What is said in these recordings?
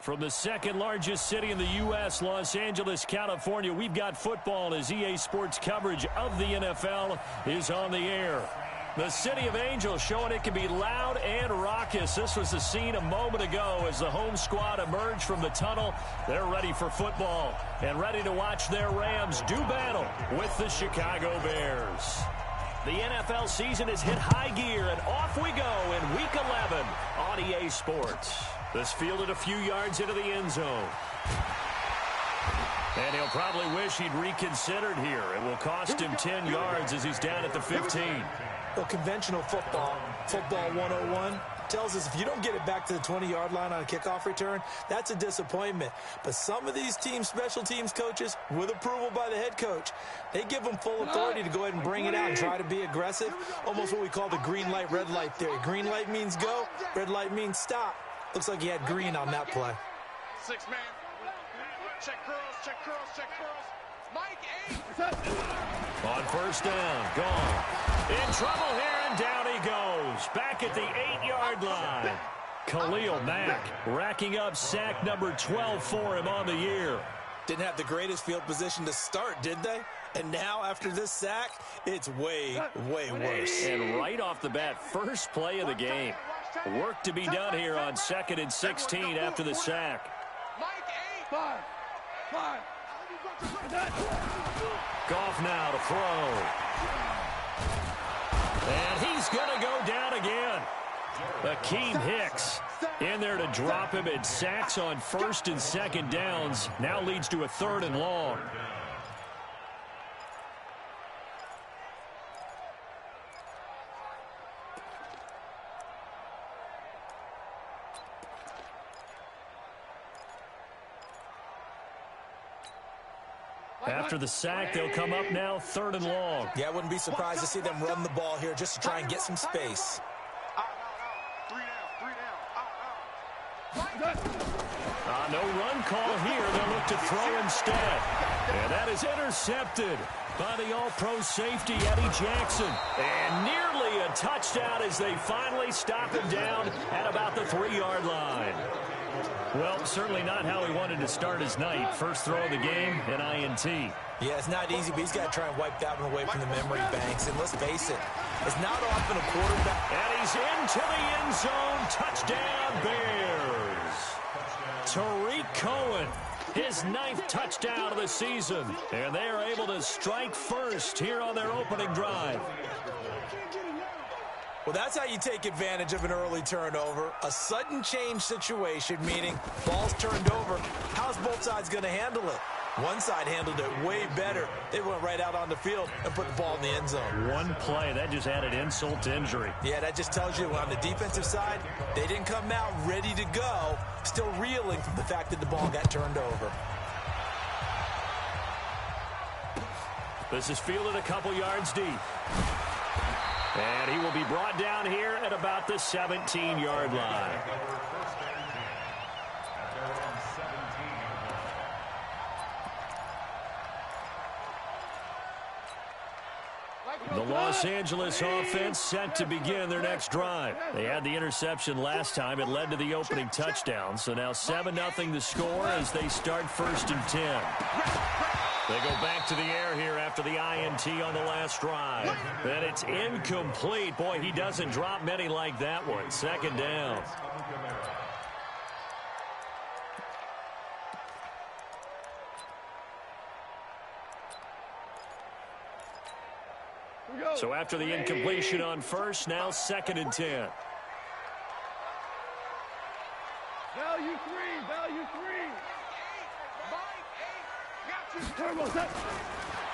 From the second largest city in the U.S., Los Angeles, California, we've got football as EA Sports coverage of the NFL is on the air. The City of Angels showing it can be loud and raucous. This was the scene a moment ago as the home squad emerged from the tunnel. They're ready for football and ready to watch their Rams do battle with the Chicago Bears. The NFL season has hit high gear, and off we go in Week 11 on EA Sports. This fielded a few yards into the end zone. And he'll probably wish he'd reconsidered here. It will cost him 10 yards as he's down at the 15. Well, conventional football 101, tells us if you don't get it back to the 20-yard line on a kickoff return, that's a disappointment. But some of these teams, special teams coaches, with approval by the head coach, they give them full authority to go ahead and bring it out and try to be aggressive, almost what we call the green light, red light theory. Green light means go, red light means stop. Looks like he had green on that play. 6 man. Check curls, check curls, check curls. Mike 8. On first down, gone. In trouble here, and down he goes. Back at the 8-yard line. Khalil Mack racking up sack number 12 for him on the year. Didn't have the greatest field position to start, did they? And now, after this sack, it's way, way worse. And right off the bat, first play of the game. Work to be done here on 2nd and 16 after the sack. Mike 8. Goff now to throw. And he's going to go down again. Akeem Hicks in there to drop him, and sacks on 1st and 2nd downs. Now leads to a 3rd and long. After the sack, they'll come up now 3rd and long. Yeah, I wouldn't be surprised to see them run the ball here just to try and get some space. No run call here. They'll look to throw instead. And that is intercepted by the all-pro safety, Eddie Jackson. And nearly a touchdown as they finally stop him down at about the 3-yard line. Well, certainly not how he wanted to start his night. First throw of the game, an INT. Yeah, it's not easy, but he's got to try and wipe that one away from the memory banks. And let's face it, it's not often a quarterback. And he's into the end zone. Touchdown, Bears. Tariq Cohen, his 9th touchdown of the season. And they are able to strike first here on their opening drive. Well, that's how you take advantage of an early turnover. A sudden change situation, meaning ball's turned over. How's both sides going to handle it? One side handled it way better. They went right out on the field and put the ball in the end zone. One play, that just added insult to injury. Yeah, that just tells you on the defensive side, they didn't come out ready to go, still reeling from the fact that the ball got turned over. This is fielded a couple yards deep. And he will be brought down here at about the 17-yard line. The Los Angeles offense set to begin their next drive. They had the interception last time. It led to the opening touchdown. So now 7-0 the score as they start 1st and 10. They go back to the air here after the INT on the last drive. And it's incomplete. Boy, he doesn't drop many like that one. 2nd down. So after the incompletion on 1st, now 2nd and 10. Value 3, value 3.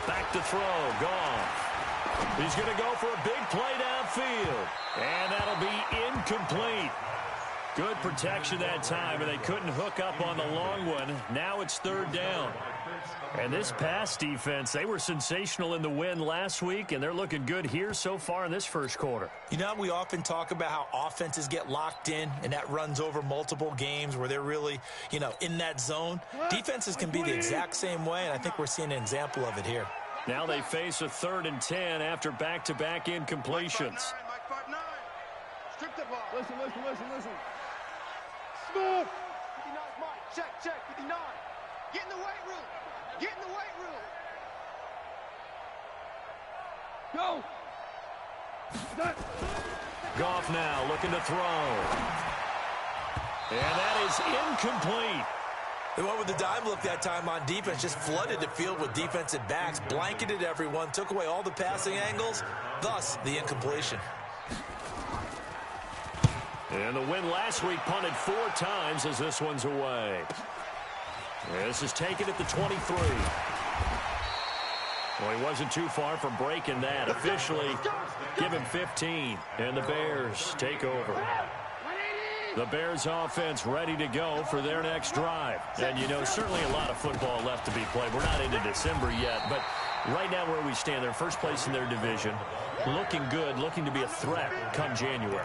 Back to throw, gone. He's going to go for a big play downfield. And that'll be incomplete. Good protection that time, and they couldn't hook up on the long one. Now it's 3rd down. And this pass defense, they were sensational in the win last week, and they're looking good here so far in this first quarter. You know, we often talk about how offenses get locked in, and that runs over multiple games where they're really, in that zone. Defenses can be the exact same way, and I think we're seeing an example of it here. Now they face a 3rd and 10 after back-to-back incompletions. Listen. Smooth. check, 59. Get in the weight room. Get in the weight room. Go. Goff now looking to throw. And that is incomplete. They went with the dime look that time on defense, just flooded the field with defensive backs, blanketed everyone, took away all the passing angles, thus the incompletion. And the win last week punted 4 times as this one's away. This is taken at the 23. Well, he wasn't too far from breaking that. Officially, give him 15. And the Bears take over. The Bears offense ready to go for their next drive. And, you know, certainly a lot of football left to be played. We're not into December yet, but right now where we stand, they're first place in their division. Looking good, looking to be a threat come January.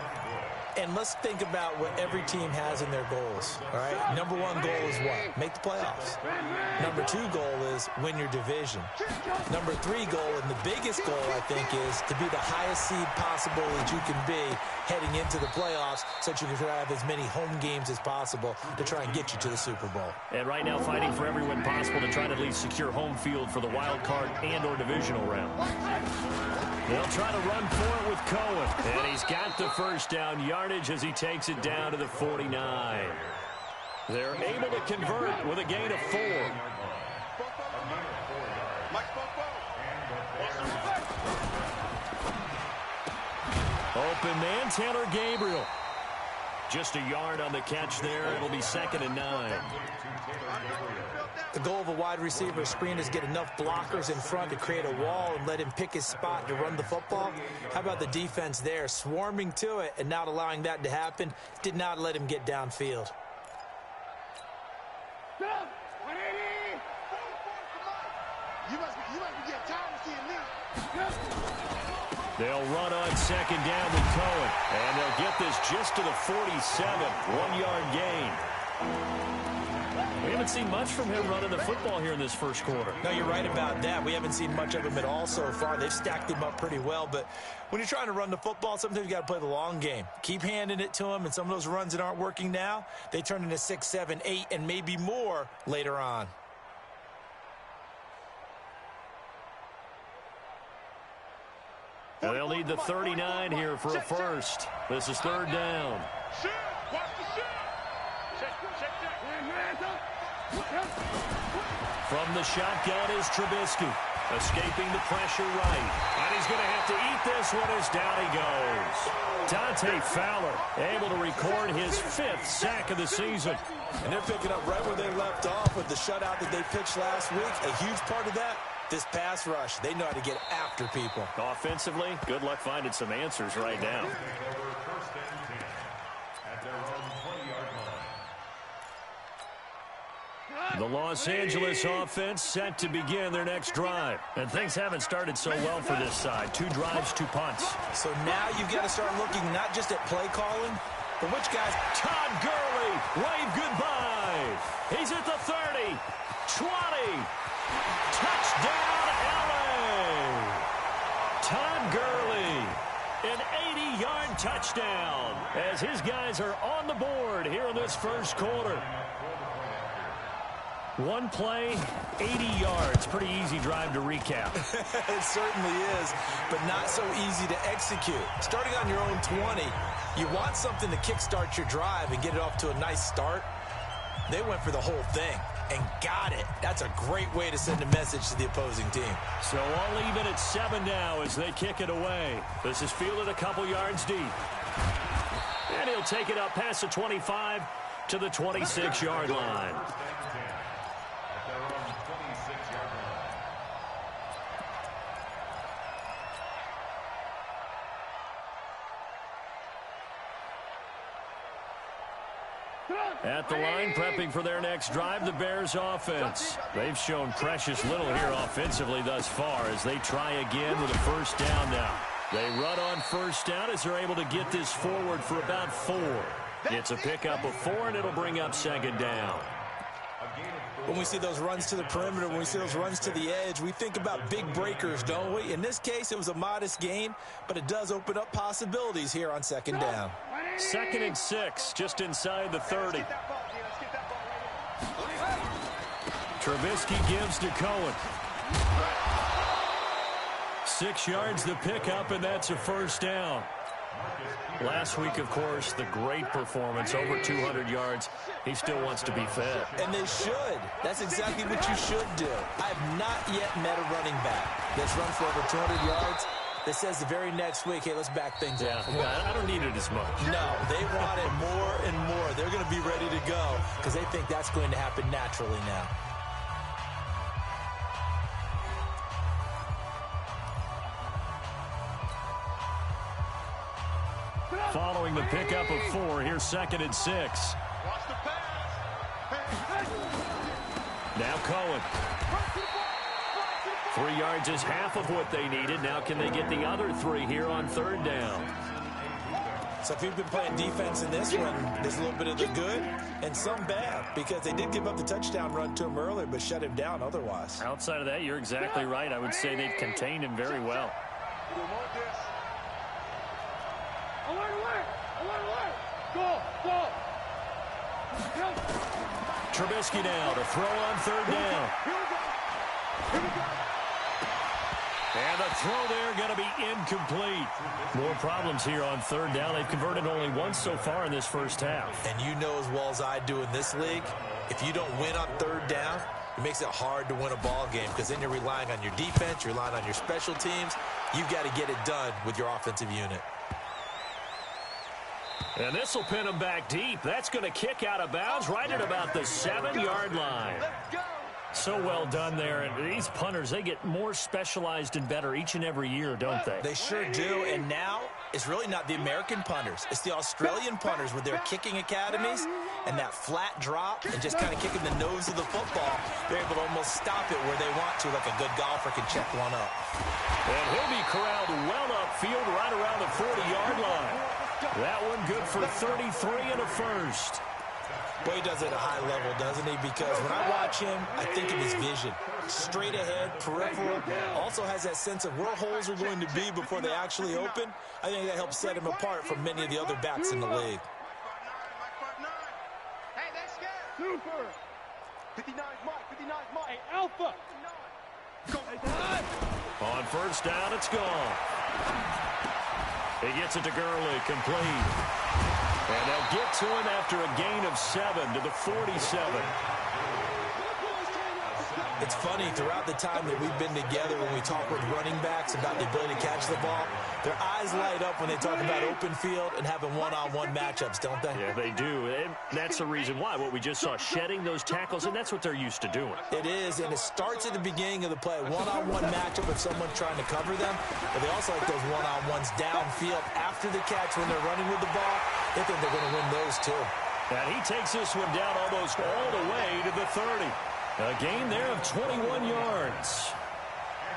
And let's think about what every team has in their goals, all right? Number 1 goal is what? Make the playoffs. Number 2 goal is win your division. Number 3 goal, and the biggest goal, I think, is to be the highest seed possible that you can be heading into the playoffs so that you can have as many home games as possible to try and get you to the Super Bowl. And right now fighting for every win possible to try to at least secure home field for the wild card and or divisional round. They'll try to run for it with Cohen. And he's got the first down yardage as he takes it down to the 49. They're able to convert with a gain of 4. Open man, Taylor Gabriel. Just a yard on the catch there. It'll be 2nd and 9. The goal of a wide receiver screen is get enough blockers in front to create a wall and let him pick his spot to run the football. How about the defense there, swarming to it and not allowing that to happen? Did not let him get downfield. You must be getting tired of seeing me. They'll run on 2nd down with Cohen. And they'll get this just to the 47. 1-yard gain. We haven't seen much from him running the football here in this first quarter. No, you're right about that. We haven't seen much of him at all so far. They've stacked him up pretty well. But when you're trying to run the football, sometimes you got to play the long game. Keep handing it to him, and some of those runs that aren't working now, they turn into 6, 7, 8, and maybe more later on. And they'll need the 39 here for a first. This is 3rd down. From the shotgun is Trubisky. Escaping the pressure right. And he's going to have to eat this one as down he goes. Dante Fowler able to record his 5th sack of the season. And they're picking up right where they left off with the shutout that they pitched last week. A huge part of that, this pass rush. They know how to get after people. Offensively, good luck finding some answers right now. The Los Angeles offense set to begin their next drive. And things haven't started so well for this side. 2 drives, 2 punts. So now you've got to start looking not just at play calling, but which guys. Todd Gurley, wave goodbye. He's at the 30, 20. Touchdown, LA. Todd Gurley, an 80-yard touchdown as his guys are on the board here in this first quarter. 1 play, 80 yards. Pretty easy drive to recap. It certainly is, but not so easy to execute. Starting on your own 20, you want something to kickstart your drive and get it off to a nice start. They went for the whole thing and got it. That's a great way to send a message to the opposing team. So all even at 7 now as they kick it away. This is fielded a couple yards deep. And he'll take it up past the 25 to the 26-yard line. At the line, prepping for their next drive, the Bears offense. They've shown precious little here offensively thus far as they try again with a first down now. They run on first down as they're able to get this forward for about 4. It's a pickup of 4, and it'll bring up 2nd down. When we see those runs to the perimeter, when we see those runs to the edge, we think about big breakers, don't we? In this case, it was a modest gain, but it does open up possibilities here on 2nd down. 2nd and 6, just inside the 30. Trubisky gives to Cohen. 6 yards the pickup, and that's a first down. Last week, of course, the great performance, over 200 yards. He still wants to be fed. And they should. That's exactly what you should do. I have not yet met a running back that's run for over 200 yards that says the very next week, hey, let's back things up. Yeah, I don't need it as much. No, they want it more and more. They're going to be ready to go because they think that's going to happen naturally now. Following the pickup of 4, here's 2nd and 6. Watch the pass. Now Cohen. 3 yards is half of what they needed. Now can they get the other 3 here on 3rd down? So if you've been playing defense in this one, there's a little bit of the good and some bad because they did give up the touchdown run to him earlier but shut him down otherwise. Outside of that, you're exactly right. I would say they've contained him very well. Trubisky now to throw on 3rd down. And the throw there going to be incomplete. More problems here on 3rd down. They've converted only once so far in this first half. And you know as well as I do in this league, if you don't win on 3rd down, it makes it hard to win a ball game because then you're relying on your defense, you're relying on your special teams. You've got to get it done with your offensive unit. And this will pin him back deep. That's going to kick out of bounds right at about the 7-yard line. So well done there. And these punters, they get more specialized and better each and every year, don't they? They sure do. And now it's really not the American punters. It's the Australian punters with their kicking academies and that flat drop and just kind of kicking the nose of the football. They're able to almost stop it where they want to, like a good golfer can check one up. And he'll be corralled well upfield right around the 40-yard line. That one good for 33 and a first. Boy, he does it at a high level, doesn't he? Because when I watch him, I think of his vision. Straight ahead, peripheral. Also has that sense of where holes are going to be before they actually open. I think that helps set him apart from many of the other backs in the league. Hey, that's good. Super. 59 Mike, 59 Mike. Hey, Alpha. On 1st down, it's gone. He gets it to Gurley, complete. And they'll get to him after a gain of 7 to the 47. It's funny, throughout the time that we've been together, when we talk with running backs about the ability to catch the ball, their eyes light up when they talk about open field and having one-on-one matchups, don't they? Yeah, they do. And that's the reason why. What we just saw, shedding those tackles, and that's what they're used to doing. It is, and it starts at the beginning of the play. One-on-one matchup if someone's trying to cover them, but they also like those one-on-ones downfield after the catch when they're running with the ball. They think they're going to win those, too. And he takes this one down almost all the way to the 30. A gain there of 21 yards.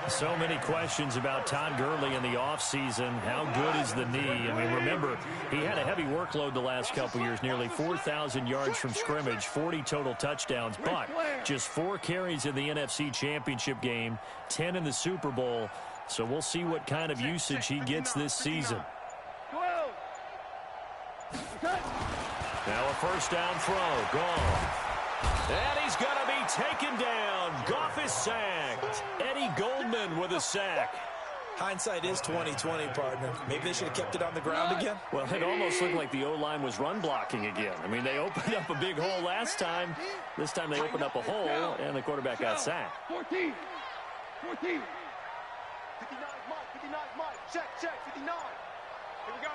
So many questions about Todd Gurley in the offseason. How good is the knee? I mean, remember, he had a heavy workload the last couple years, nearly 4,000 yards from scrimmage, 40 total touchdowns, but just 4 carries in the NFC Championship game, 10 in the Super Bowl. So we'll see what kind of usage he gets this season. Now a 1st down throw, gone. And he's going to be taken down. Goff is sacked. Eddie Goldman with a sack. Hindsight is 20/20, partner. Maybe they should have kept it on the ground again. Well, it almost looked like the O-line was run blocking again. I mean, they opened up a big hole last time. This time they opened up a hole, and the quarterback got sacked. 14. 59 Mike, 59 Mike. Check, 59. Here we go.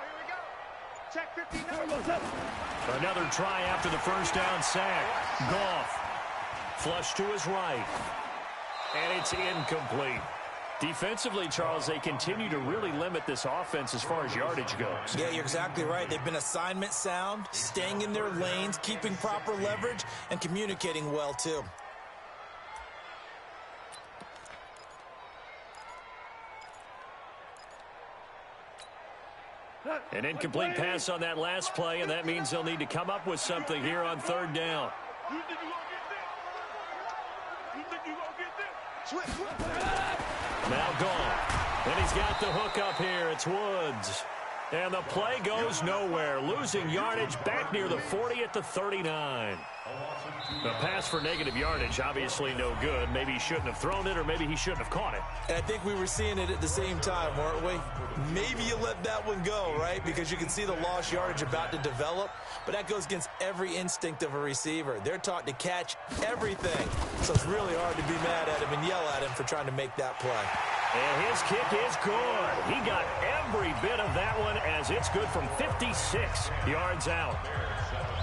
Check 59. Another try after the 1st down sack. Goff. Flush to his right. And it's incomplete. Defensively, Charles, they continue to really limit this offense as far as yardage goes. Yeah, you're exactly right. They've been assignment sound, staying in their lanes, keeping proper leverage, and communicating well, too. An incomplete pass on that last play, and that means they'll need to come up with something here on 3rd down. You Now gone. And he's got the hook up here. It's Woods. And the play goes nowhere. Losing yardage back near the 40 at the 39. The pass for negative yardage, obviously no good. Maybe he shouldn't have thrown it, or maybe he shouldn't have caught it. And I think we were seeing it at the same time, weren't we? Maybe you let that one go, right? Because you can see the lost yardage about to develop. But that goes against every instinct of a receiver. They're taught to catch everything. So it's really hard to be mad at him and yell at him for trying to make that play. And his kick is good. He got every bit of that one as it's good from 56 yards out.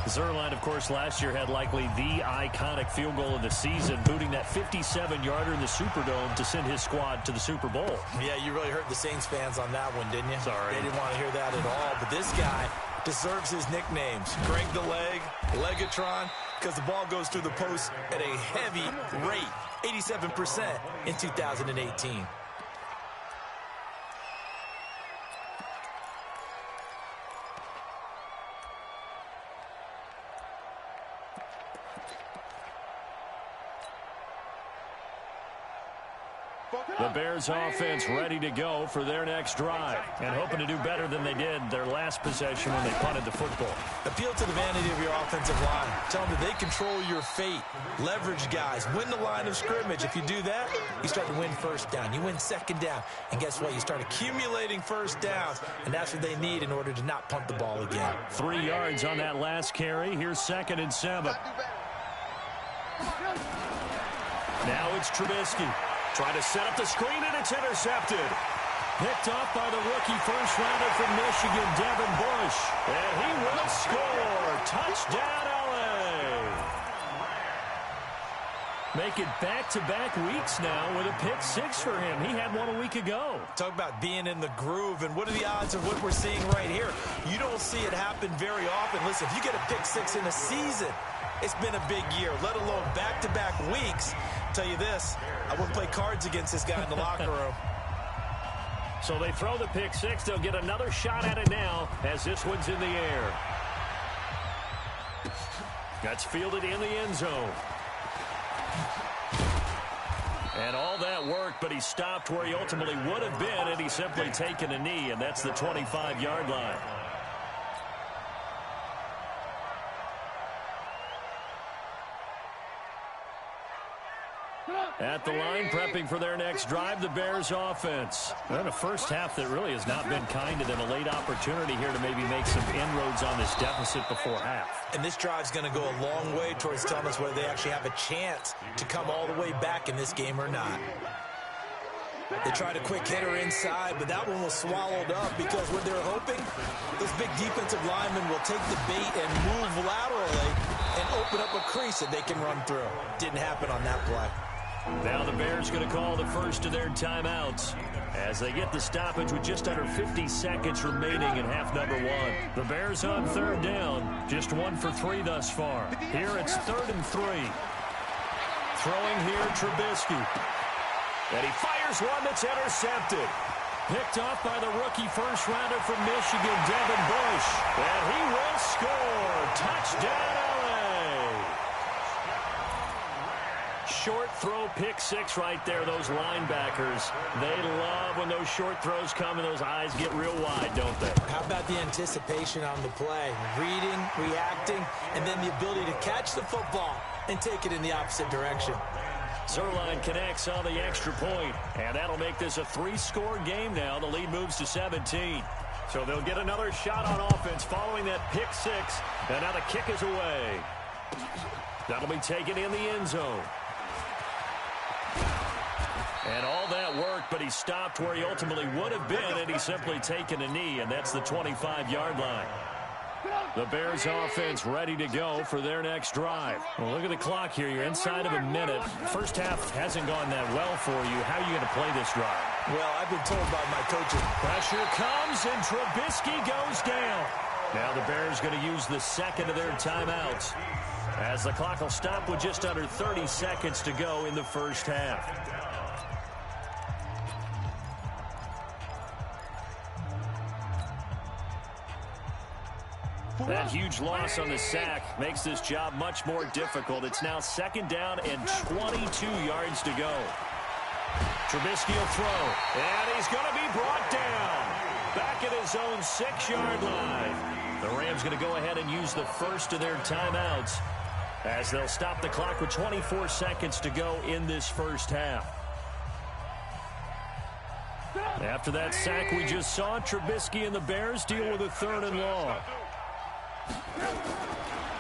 Zerline, of course, last year had likely the iconic field goal of the season, booting that 57-yarder in the Superdome to send his squad to the Super Bowl. Yeah, you really hurt the Saints fans on that one, didn't you? Sorry. They didn't want to hear that at all. But this guy deserves his nicknames. Greg the Leg, Legatron, because the ball goes through the post at a heavy rate, 87% in 2018. The Bears offense ready to go for their next drive and hoping to do better than they did their last possession when they punted the football. Appeal to the vanity of your offensive line. Tell them that they control your fate. Leverage guys. Win the line of scrimmage. If you do that, you start to win first down. You win second down. And guess what? You start accumulating first downs. And that's what they need in order to not punt the ball again. 3 yards on that last carry. Here's 2nd and 7. Now it's Trubisky. Trying to set up the screen, and it's intercepted. Picked off by the rookie first-rounder from Michigan, Devin Bush. And he will score. Touchdown, L.A. Make it back-to-back weeks now with a pick 6 for him. He had one a week ago. Talk about being in the groove, and what are the odds of what we're seeing right here? You don't see it happen very often. Listen, if you get a pick 6 in a season, it's been a big year, let alone back-to-back weeks. I'll tell you this, I wouldn't play cards against this guy in the locker room. So they throw the pick 6. They'll get another shot at it now as this one's in the air. That's fielded in the end zone. And all that work, but he stopped where he ultimately would have been had he simply taken a knee, and that's the 25-yard line. At the line, prepping for their next drive, the Bears offense. And a first half that really has not been kind to them. A late opportunity here to maybe make some inroads on this deficit before half. And this drive's going to go a long way towards telling us whether they actually have a chance to come all the way back in this game or not. They tried a quick hitter inside, but that one was swallowed up because what they're hoping, those big defensive linemen will take the bait and move laterally and open up a crease that they can run through. Didn't happen on that play. Now the Bears going to call the first of their timeouts as they get the stoppage with just under 50 seconds remaining in half number 1. The Bears on 3rd down, just 1 for 3 thus far. Here it's 3rd and 3. Throwing here, Trubisky. And he fires one that's intercepted. Picked off by the rookie first-rounder from Michigan, Devin Bush. And he will score. Touchdown, L.A. Short throw, pick 6 right there. Those linebackers, they love when those short throws come and those eyes get real wide, don't they? How about the anticipation on the play? Reading, reacting, and then the ability to catch the football and take it in the opposite direction. Zerline connects on the extra point, and that'll make this a 3-score game now. The lead moves to 17. So they'll get another shot on offense following that pick 6, and now the kick is away. That'll be taken in the end zone. And all that work, but he stopped where he ultimately would have been, and he's simply taken a knee, and that's the 25-yard line. The Bears offense ready to go for their next drive. Well, look at the clock here. You're inside of a minute. First half hasn't gone that well for you. How are you going to play this drive? Well, I've been told by my coaches. Pressure comes, and Trubisky goes down. Now the Bears going to use the second of their timeouts as the clock will stop with just under 30 seconds to go in the first half. That huge loss on the sack makes this job much more difficult. It's now 2nd down and 22 yards to go. Trubisky will throw, and he's going to be brought down. back at his own 6-yard line. The Rams going to go ahead and use the first of their timeouts as they'll stop the clock with 24 seconds to go in this first half. After that sack we just saw, Trubisky and the Bears deal with a 3rd and long.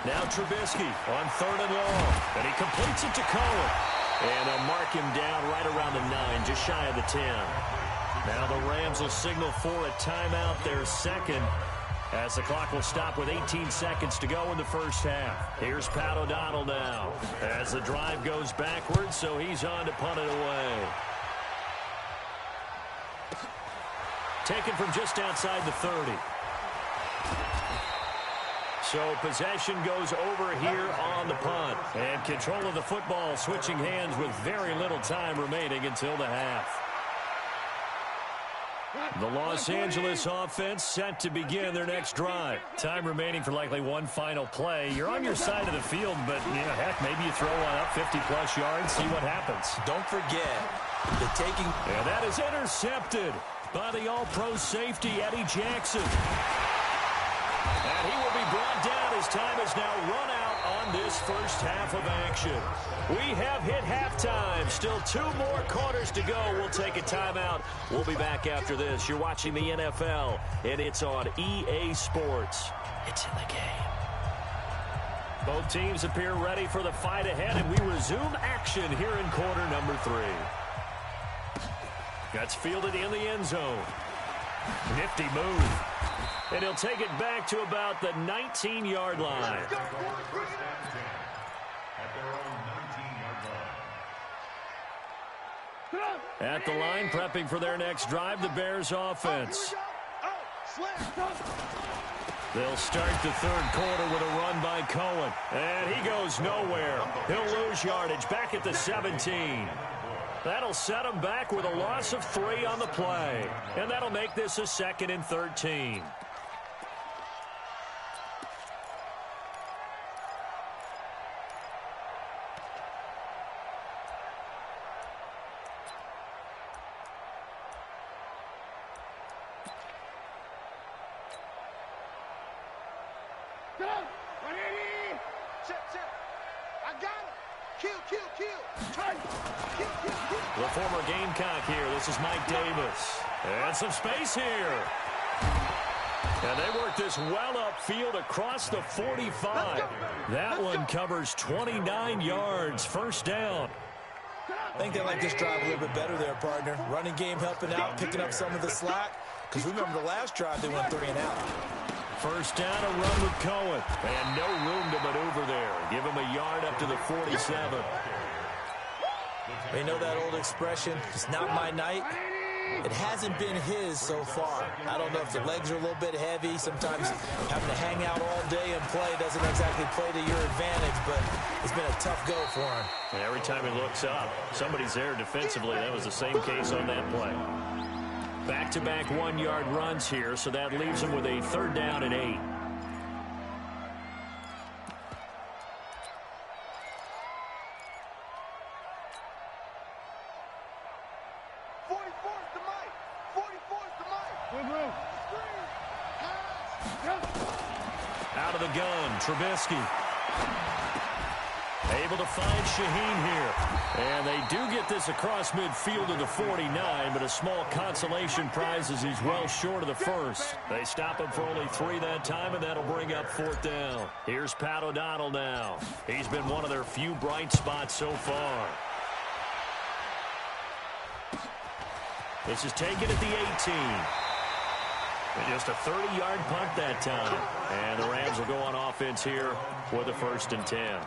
Now Trubisky on 3rd and long, and he completes it to Cohen. And they'll mark him down right around the 9, just shy of the 10. Now the Rams will signal for a timeout, their second, as the clock will stop with 18 seconds to go in the first half. Here's Pat O'Donnell now as the drive goes backwards, so he's on to punt it away. Taken from just outside the 30. So possession goes over here on the punt. And control of the football switching hands with very little time remaining until the half. The Los Angeles offense set to begin their next drive. Time remaining for likely one final play. You're on your side of the field, but heck, maybe you throw one up 50-plus yards, see what happens. Don't forget the taking. And that is intercepted by the all-pro safety, Eddie Jackson. And he will be brought down as time has now run out on this first half of action. We have hit halftime. Still 2 more quarters to go. We'll take a timeout. We'll be back after this. You're watching the NFL, and it's on EA Sports. It's in the game. Both teams appear ready for the fight ahead, and we resume action here in quarter number 3. That's fielded in the end zone. Nifty move. And he'll take it back to about the 19-yard line. At the line, prepping for their next drive, the Bears offense. They'll start the 3rd quarter with a run by Cohen. And he goes nowhere. He'll lose yardage back at the 17. That'll set him back with a loss of 3 on the play. And that'll make this a 2nd and 13. The former Gamecock here. This is Mike Davis. And some space here. And they work this well upfield across the 45. That one covers 29 yards. First down. I think they like this drive a little bit better there, partner. Running game helping out, picking up some of the slack. Because remember the last drive, they went 3 and out. First down, a run with Cohen. And no room to maneuver there. Give him a yard up to the 47. They know that old expression, it's not my night. It hasn't been his so far. I don't know if the legs are a little bit heavy. Sometimes having to hang out all day and play doesn't exactly play to your advantage, but it's been a tough go for him. And every time he looks up, somebody's there defensively. That was the same case on that play. Back-to-back 1-yard runs here, so that leaves him with a 3rd down and 8. Out of the gun, Trubisky. Able to find Shaheen here. And they do get this across midfield to the 49, but a small consolation prize as he's well short of the first. They stop him for only 3 that time, and that'll bring up 4th down. Here's Pat O'Donnell now. He's been one of their few bright spots so far. This is taken at the 18. And just a 30-yard punt that time. And the Rams will go on offense here with a 1st and 10.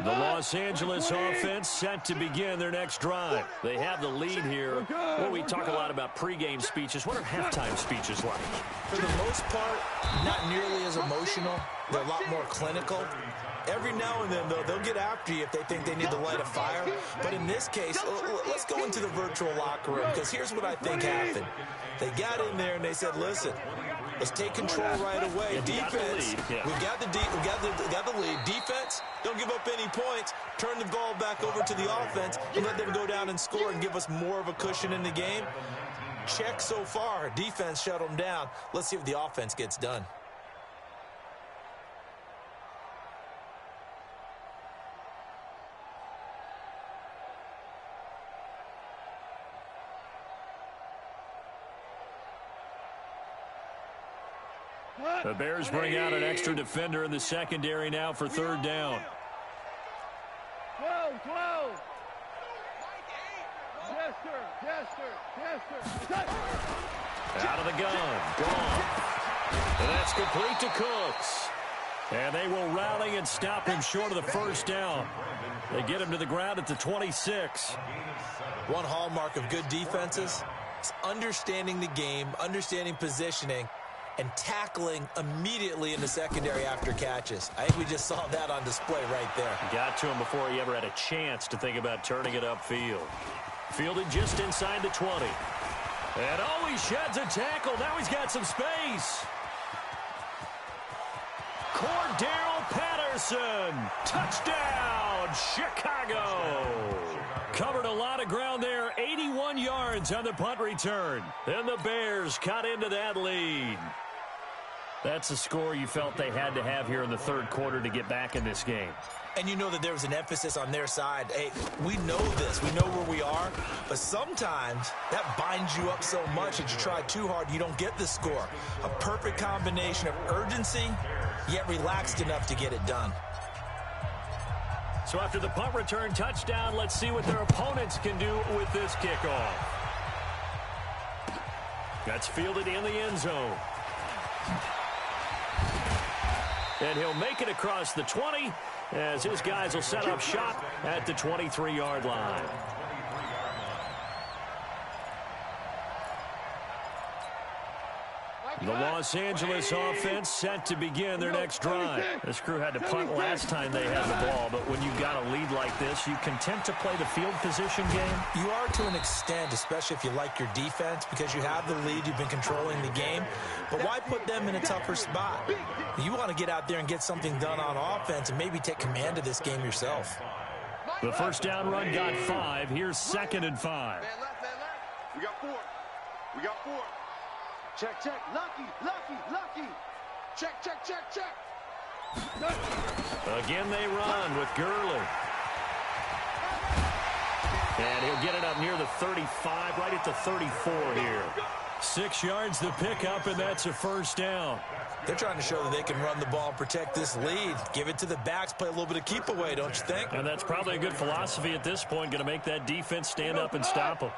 The Los Angeles offense set to begin their next drive. They have the lead here. Well, we talk a lot about pregame speeches. What are halftime speeches like? For the most part, not nearly as emotional. They're a lot more clinical. Every now and then, though, they'll get after you if they think they need to light a fire. But in this case, let's go into the virtual locker room, because here's what I think happened. They got in there and they said, listen, Let's take control right away. Defense, we got the lead. Defense, don't give up any points. Turn the ball back over to the offense and let them go down and score and give us more of a cushion in the game. Check so far. Defense shut them down. Let's see if the offense gets done. The Bears bring out an extra defender in the secondary now for third down. 12. Yes, sir. Out of the gun. Gone. And that's complete to Cooks. And they will rally and stop him short of the first down. They get him to the ground at the 26. One hallmark of good defenses is understanding the game, understanding positioning, and tackling immediately in the secondary after catches. I think we just saw that on display right there. Got to him before he ever had a chance to think about turning it upfield. Fielded just inside the 20. And he sheds a tackle. Now he's got some space. Cordell Patterson. Touchdown, Chicago. Covered a lot of ground there. 81 yards on the punt return. And the Bears cut into that lead. That's a score you felt they had to have here in the third quarter to get back in this game. And you know that there was an emphasis on their side. Hey, we know this. We know where we are. But sometimes that binds you up so much that you try too hard, you don't get the score. A perfect combination of urgency, yet relaxed enough to get it done. So after the punt return touchdown, let's see what their opponents can do with this kickoff. That's fielded in the end zone. And he'll make it across the 20 as his guys will set up shop at the 23-yard line. The Los Angeles offense set to begin their next drive. This crew had to punt last time they had the ball, but when you've got a lead like this, you content to play the field position game? You are to an extent, especially if you like your defense, because you have the lead, you've been controlling the game. But why put them in a tougher spot? You want to get out there and get something done on offense and maybe take command of this game yourself. The first down run got 5. Here's 2nd and 5. We got 4. Check. Lucky. Check. Again they run with Gurley. And he'll get it up near the 35, right at the 34 here. 6 yards the pickup, and that's a first down. They're trying to show that they can run the ball and protect this lead. Give it to the backs, play a little bit of keep away, don't you think? And that's probably a good philosophy at this point, going to make that defense stand up and stop them.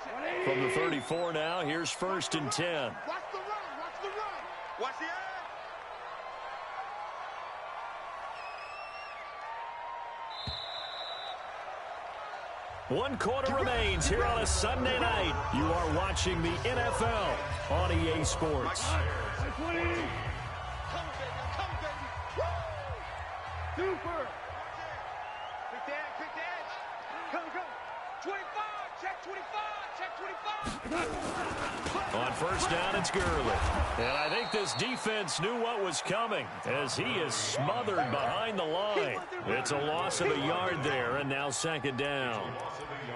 From the 34 now, here's 1st and 10. Watch the run. Watch the edge. One quarter remains here on a Sunday night. You are watching the NFL on EA Sports. Come, baby. Woo! Super. Quick the edge. Come. 25. Check 25. On first down, it's Gurley. And I think this defense knew what was coming as he is smothered behind the line. It's a loss of a yard there, and now 2nd down.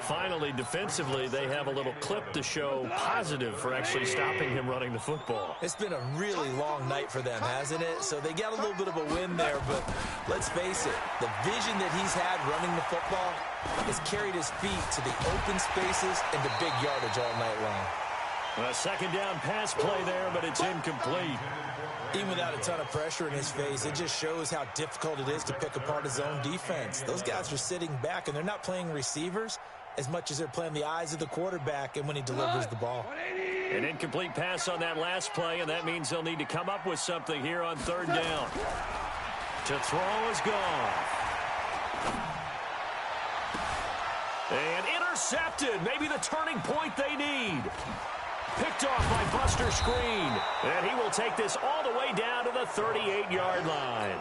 Finally, defensively, they have a little clip to show positive for actually stopping him running the football. It's been a really long night for them, hasn't it? So they got a little bit of a win there, but let's face it, the vision that he's had running the football has carried his feet to the open spaces and the big yardage all night long. A 2nd down pass play there, but it's incomplete. Even without a ton of pressure in his face, it just shows how difficult it is to pick apart his own defense. Those guys are sitting back, and they're not playing receivers as much as they're playing the eyes of the quarterback and when he delivers the ball. An incomplete pass on that last play, and that means they'll need to come up with something here on 3rd down. To throw is gone. And intercepted. Maybe the turning point they need. Picked off by Buster Screen. And he will take this all the way down to the 38-yard line.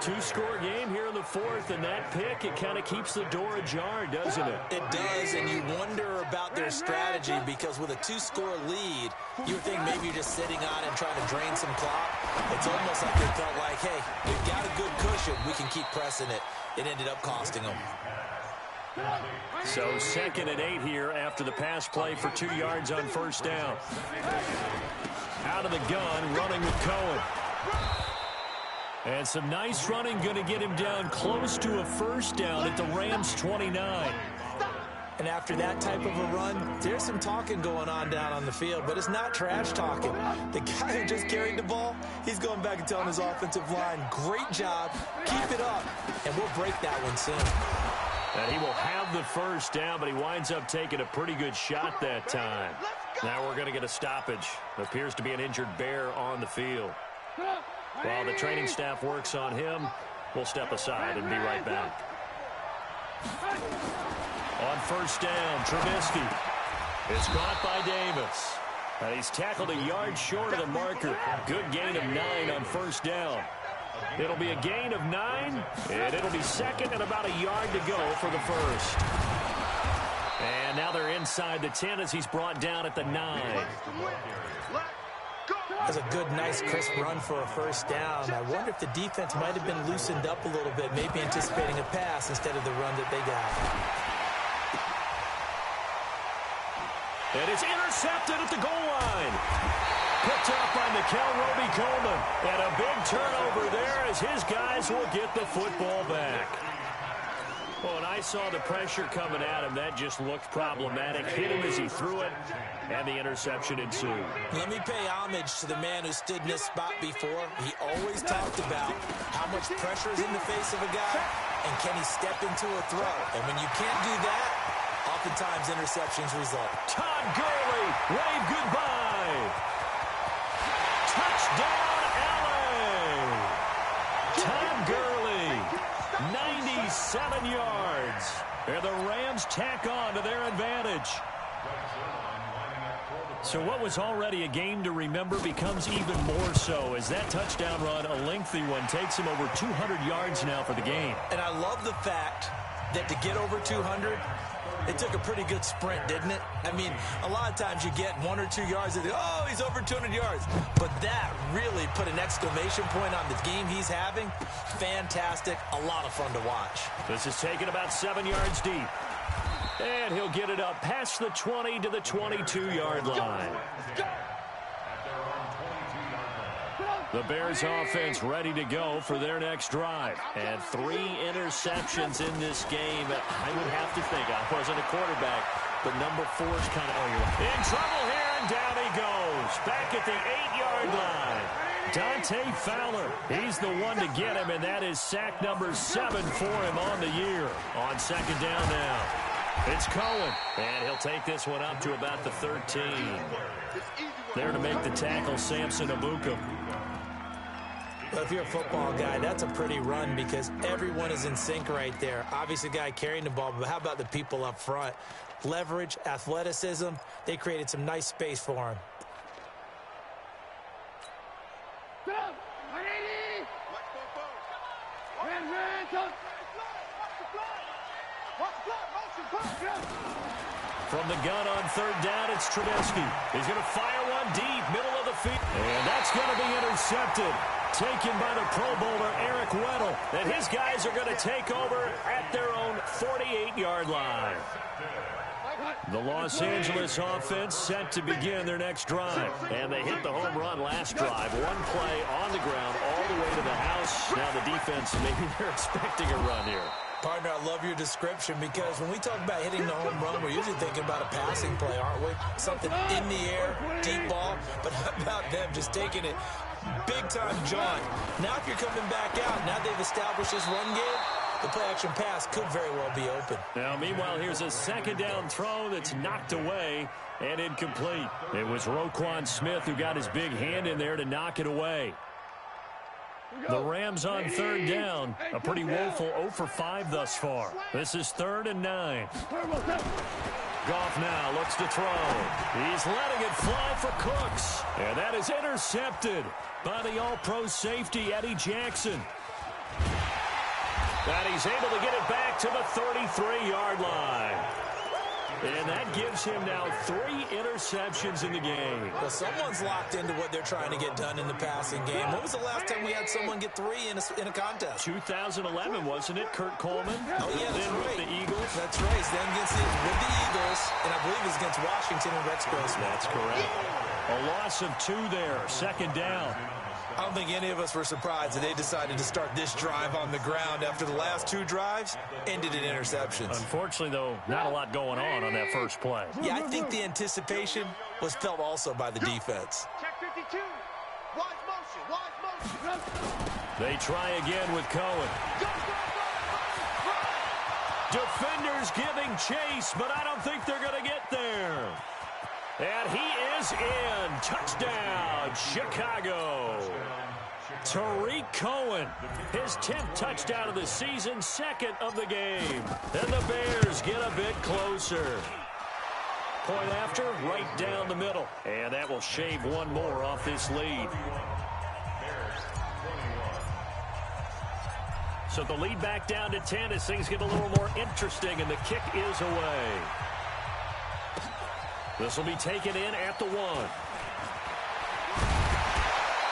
Two-score game here in the fourth, and that pick, it kind of keeps the door ajar, doesn't it? It does, and you wonder about their strategy because with a two-score lead, you would think maybe you're just sitting on it and trying to drain some clock. It's almost like they felt like, hey, we've got a good cushion. We can keep pressing it. It ended up costing them. So 2nd and 8 here after the pass play for 2 yards on first down. Out of the gun, running with Cohen. And some nice running, going to get him down close to a first down at the Rams' 29. And after that type of a run, there's some talking going on down on the field, but it's not trash talking. The guy who just carried the ball, he's going back and telling his offensive line, great job, keep it up, and we'll break that one soon. And he will have the first down, but he winds up taking a pretty good shot that time. Now we're going to get a stoppage. Appears to be an injured Bear on the field. While the training staff works on him, we'll step aside and be right back. On first down, Trubisky. It's caught by Davis. And he's tackled a yard short of the marker. Good gain of 9 on first down. It'll be a gain of 9, and it'll be second and about a yard to go for the first. And now they're inside the 10 as he's brought down at the 9. That's a good, nice, crisp run for a first down. I wonder if the defense might have been loosened up a little bit, maybe anticipating a pass instead of the run that they got. And it's intercepted at the goal line. Picked up by Mikel Roby-Coleman. And a big turnover there as his guys will get the football back. Well, when I saw the pressure coming at him, that just looked problematic. Hit him as he threw it, and the interception ensued. Let me pay homage to the man who stood in this spot before. He always talked about how much pressure is in the face of a guy, and can he step into a throw. And when you can't do that, oftentimes interceptions result. Todd Gurley, wave goodbye. Touchdown, LA. Todd Gurley, 97 yards. And the Rams tack on to their advantage. So what was already a game to remember becomes even more so as that touchdown run, a lengthy one, takes him over 200 yards now for the game. And I love the fact that to get over 200, it took a pretty good sprint, didn't it? I mean, a lot of times you get 1 or 2 yards and oh, he's over 200 yards. But that really put an exclamation point on the game he's having. Fantastic. A lot of fun to watch. This is taken about 7 yards deep. And he'll get it up past the 20 to the 22-yard line. The Bears offense ready to go for their next drive. And 3 interceptions in this game. I would have to think, I wasn't a quarterback, but number 4 is kind of, in trouble here, and down he goes. Back at the 8-yard line. Dante Fowler, he's the one to get him, and that is sack number 7 for him on the year. On second down now. It's Cohen, and he'll take this one up to about the 13. There to make the tackle, Samson Abuka. Well, if you're a football guy, that's a pretty run because everyone is in sync right there. Obviously, the guy carrying the ball, but how about the people up front? Leverage, athleticism, they created some nice space for him. From the gun on third down, it's Trubisky. He's going to fire one deep, middle of the field. And that's going to be intercepted. Taken by the Pro Bowler, Eric Weddle. And his guys are going to take over at their own 48-yard line. The Los Angeles offense set to begin their next drive. And they hit the home run last drive. One play on the ground all the way to the house. Now the defense, maybe they're expecting a run here. Partner, I love your description because when we talk about hitting the home run, we're usually thinking about a passing play, aren't we? Something in the air, deep ball. But how about them just taking it big-time jaunt? Now if you're coming back out, now they've established this run game, the play-action pass could very well be open. Now, meanwhile, here's a second down throw that's knocked away and incomplete. It was Roquan Smith who got his big hand in there to knock it away. The Rams on third down, a pretty woeful 0 for 5 thus far. This is 3rd and 9. Goff now looks to throw. He's letting it fly for Cooks. And that is intercepted by the all-pro safety, Eddie Jackson. And he's able to get it back to the 33-yard line. And that gives him now 3 interceptions in the game. Well, someone's locked into what they're trying to get done in the passing game. When was the last time we had someone get 3 in a contest? 2011, wasn't it, Kurt Coleman? Oh, yeah, that's right. With the Eagles. That's right. Then with the Eagles, and I believe it was against Washington and Rex Grossman. That's correct. A loss of 2 there, 2nd down. I don't think any of us were surprised that they decided to start this drive on the ground after the last 2 drives ended in interceptions. Unfortunately, though, not a lot going on that first play. Yeah, I think the anticipation was felt also by the defense. Check 52. Wide motion. They try again with Cohen. Defenders giving chase, but I don't think they're going to get there. And he is in. Touchdown, Chicago. Tariq Cohen, his 10th touchdown of the season, 2nd of the game. And the Bears get a bit closer. Point after, right down the middle. And that will shave 1 more off this lead. So the lead back down to 10 as things get a little more interesting, and the kick is away. This will be taken in at the 1.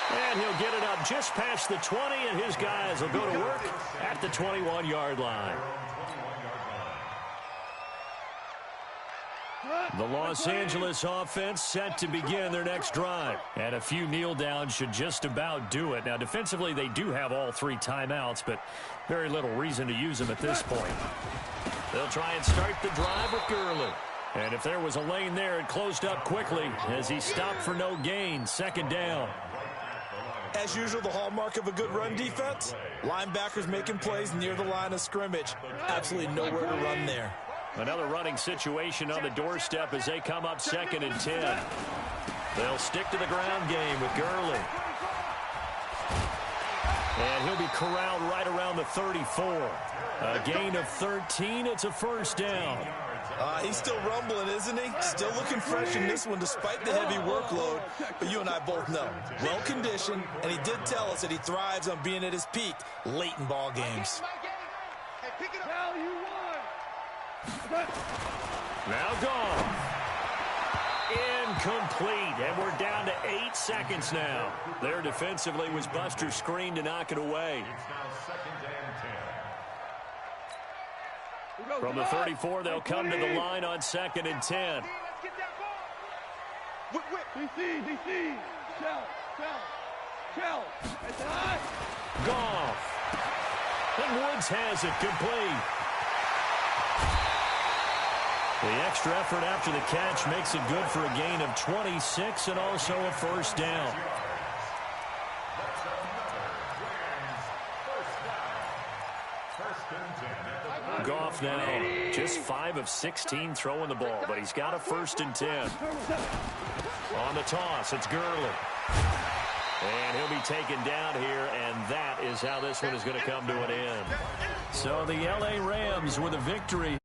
And he'll get it up just past the 20, and his guys will go to work at the 21-yard line. The Los Angeles offense set to begin their next drive. And a few kneel downs should just about do it. Now, defensively, they do have all 3 timeouts, but very little reason to use them at this point. They'll try and start the drive with Gurley. And if there was a lane there, it closed up quickly as he stopped for no gain. 2nd down. As usual, the hallmark of a good run defense, linebackers making plays near the line of scrimmage. Absolutely nowhere to run there. Another running situation on the doorstep as they come up 2nd and 10. They'll stick to the ground game with Gurley. And he'll be corralled right around the 34. A gain of 13. It's a 1st down. He's still rumbling, isn't he? Still looking fresh in this one despite the heavy workload. But you and I both know, well-conditioned, and he did tell us that he thrives on being at his peak late in ball games. Now gone. Incomplete, and we're down to 8 seconds now. There defensively was Buster's screen to knock it away. From the 34, they'll come to the line on 2nd and 10. DC. Shell. Goff. And Woods has it complete. The extra effort after the catch makes it good for a gain of 26 and also a 1st down. Goff now just 5 of 16 throwing the ball, but he's got a 1st and 10. On the toss, it's Gurley. And he'll be taken down here, and that is how this one is going to come to an end. So the L.A. Rams with a victory.